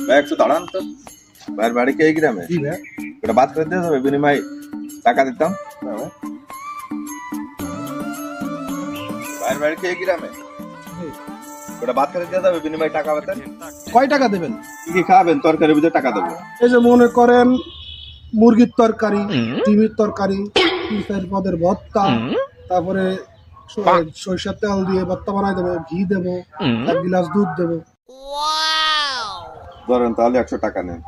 ভাই একটু দাঁড়ান তো। ভাইয়ের বাড়ি কে এই গ্রামে? ওটা বাদ করে দিয়ে যাবে, বিনিময় টাকা দিতাম। ভাইয়ের বাড়ি কে এই গ্রামে? ওটা বাদ করে দিয়ে যাবে, বিনিময় টাকা পেতেন। কয় টাকা দেবেন? কি কি খাবেন? তরকারির ভিতরে টাকা দেবো। এই যে মনে করেন মুরগির তরকারি, ডিমের তরকারি, 3-4 পদের ভর্তা, তারপরে সরিষার তেল দিয়ে ভর্তা বানাই দেবো, ঘি দেবো, 1 গিলাস দুধ দেবো। ধরেন তাহলে 100 টাকা নেন।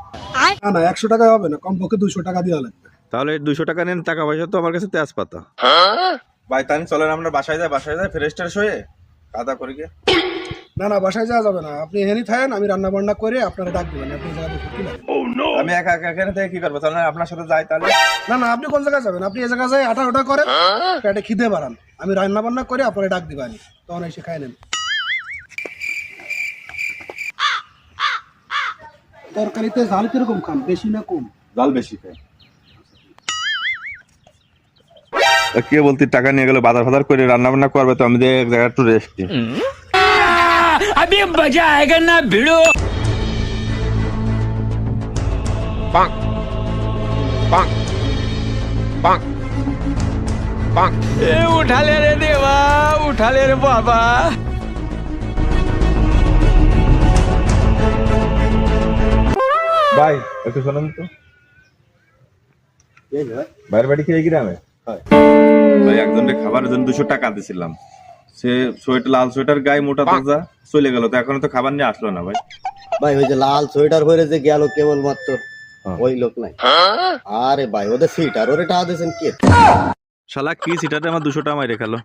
না না, 100 টাকায় হবে না, কমপক্ষে 200 টাকা দেওয়া লাগবে। তাহলে 200 টাকা নেন, টাকা পয়সা তো আমার কাছে তেজপাতা। ভাই তানি চলেন আমরা বাসায় যাই ফ্রেশ ট্রেশ হয়ে কাদা করে গিয়ে। না না, বাসায় যাওয়া যাবে না, আপনি এখানেই থাকেন, আমি রান্না বান্না করে আপনারা ডাক দেবেন। আপনি জায়গাতে ছুটি লাগবে। আমি একা একা এখানে থেকে কি করবো? তাহলে আপনার সাথে যাই তাহলে। না না, আপনি কোন জায়গায় যাবেন? আপনি এই জায়গায় যাই আটা ওটা করেন, পেটে খিদে বাড়ান, আমি রান্না বান্না করে আপনারা ডাক দিবানি, তখন এসে খাই নেন। তরকারিতে ঝাল কিরকম খান, বেশি না কম? জাল বেশি খাই। কে বলতি টাকা নিয়ে গেল বাজার ফাজার করে রান্না বান্না করবে, তো আমি এক জায়গায় একটু রেস্ট দিই। अभी मजा आएगा ना भिड़ो। उठा ले रे देवा, उठा ले रे बाबा। ভাই একটু শোনেন তো। বাইরের বাড়ি খেয়ে গ্রামে ভাই একজনের খাবারের জন্য 200 টাকা দিছিলাম। সে সোয়েটার, লাল সোয়েটার গায়ে মোটা তাজা চলে গেল, তো এখনো তো খাবার নিয়ে আসলো না ভাই। ভাই ওই যে লাল সোয়েটার পরে যে গেল কেবল মাত্র ওই লোক নাই। আরে ভাই ওদের সিট আর ওরে টাকা দিয়েছেন কে? শালা কি সিটাতে আমার 200 টাকা মাইরে খেলো।